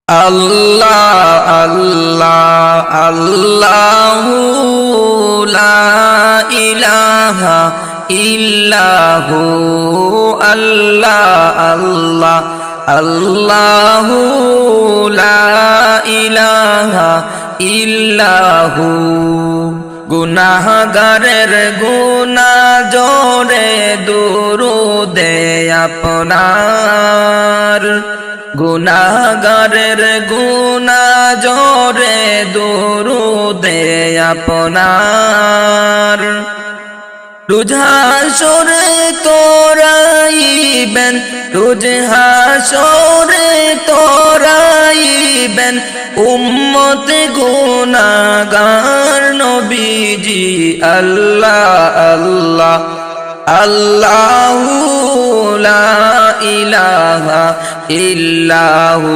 আল্লাহ আল্লাহ আল্লাহু লা ইলাহা ইল্লাহু আল্লাহ আল্লাহ আল্লাহু লা ইলাহা ইল্লাহু গুনাহগারের গুনাহ জোরে দুরুদে আপনার গুনাহগারের গুনাহ জোরে দুরুদে আপনার রোজ হাসরে তোরাইবেন রোজ হাসরে তোরাইবেন উম্মত গুনাহগার নবীজি আল্লাহ আল্লাহ আল্লাহু লা ইলাহা ইল্লাহু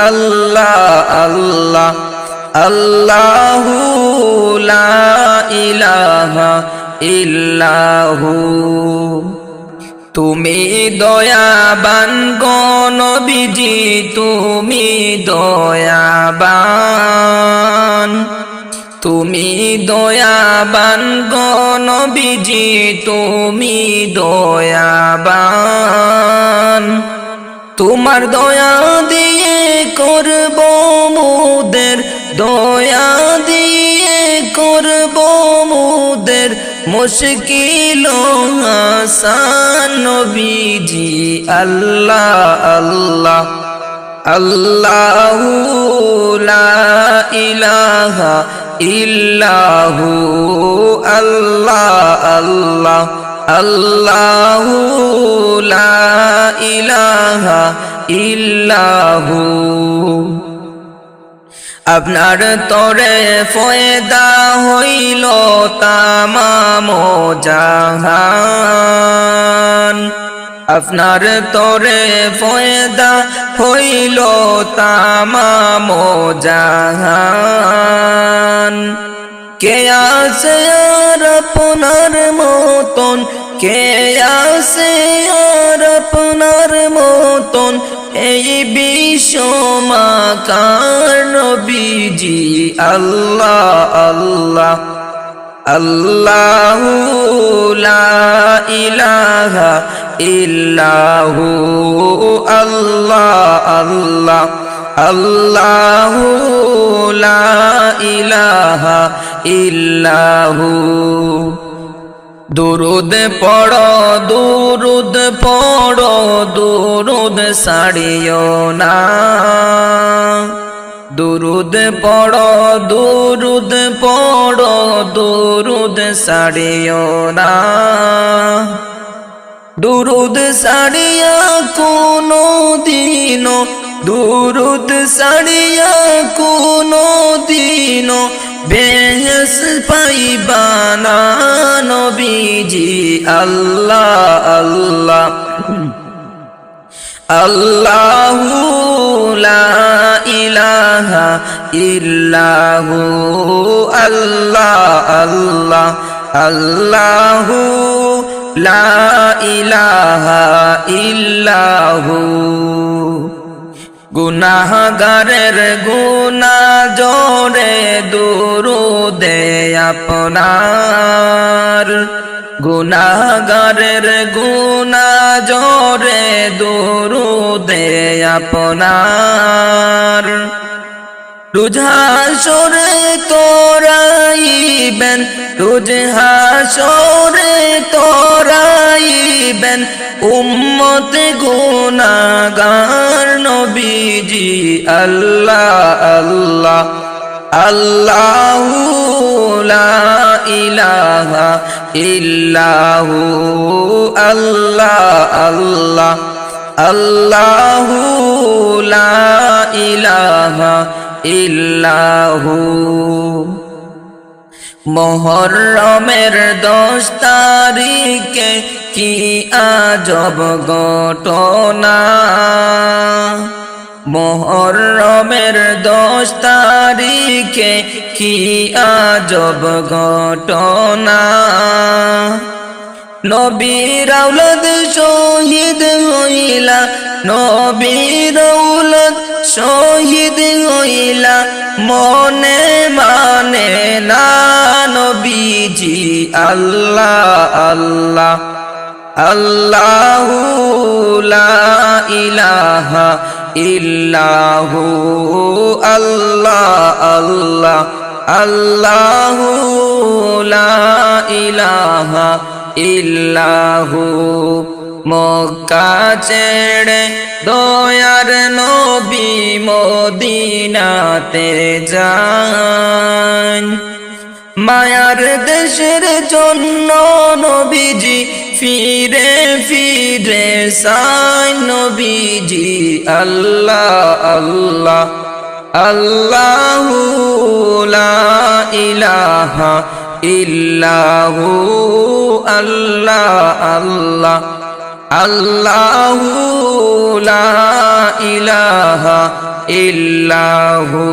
আল্লাহ আল্লাহ আল্লাহু লা ইলাহা ইল্লাহু তুমি দয়াবান গো নবীজি তুমি দয়াবান তুমি দয়াবান গো নবীজি তুমি দয়াবান তোমার দয়া দিয়ে করব মুদের দয়া দিয়ে করব মুদের মুশকিল আসান নবীজি আল্লাহ আল্লাহ আল্লাহু লা ইলাহা ইল্লাহু আল্লাহ আল্লাহ আল্লাহু লা ইলাহা ইল্লাহু আপনার তরে ফয়দা হইল তামাম জাহান আপনার তরে ফয়দা হইল তামাম জাহান কে আছে আর আপনার মতন কে আছে আর আপনার মতন এই বিশ্বমাকার নবীজি আল্লাহ আল্লাহ আল্লাহু লা ইলাহা ইল্লাহু আল্লাহ আল্লাহ আল্লাহু লা ইলাহা ইল্লাহু দুরুদ পড়ো দুরুদ পড়ো দুরুদ ছাড়িও না দুরুদ পড়ো দুরুদ পড়ো দুরুদ ছাড়িও না দুরুদ ছাড়িয়া কোনো দিন দুরুদ ছাড়িয়া কোনো দিন বেহেস পাইবা না নবীজি আল্লাহ আল্লাহ আল্লাহু লা ইলাহা ইল্লাহু আল্লাহ আল্লাহ আল্লাহু লা ইলাহা ইল্লাহু গুনাহগারের গুনাহ জোরে দুরুদে আপনার গুনাহগারের গুনাহ জোরে দুরুদে আপনার রোজ হাসরে তোরাইবেন রোজ হাসরে তোরাইবেন উম্মত গুনাহগার নবীজি আল্লাহ আল্লাহ আল্লাহু লা ইলাহা ইল্লাহু আল্লাহ আল্লাহ আল্লাহু লা ইলাহা ইল্লাহু মুহররমের 10 তারিখে কি আজব ঘটনা মুহররমের 10 তারিখে কি আজব ঘটনা নবীর আওলাদ শহীদ হইলা নবীর আওলাদ শহীদ হইলা মনে মানে না নবীজি আল্লাহ আল্লাহ আল্লাহু লা ইলাহা ইল্লাহু আল্লাহ আল্লাহ আল্লাহু লা ইলাহা ইল্লাহু মক্কা ছেড়ে দয়ার নবী মদিনাতে যান মায়ার দেশের জন্য নবীজি ফিরে ফিরে সাই নবীজি আল্লাহ আল্লাহ আল্লাহু লা ইলাহা ইল্লাহু আল্লাহ আল্লাহ আল্লাহু লা ইলাহা ইল্লাহু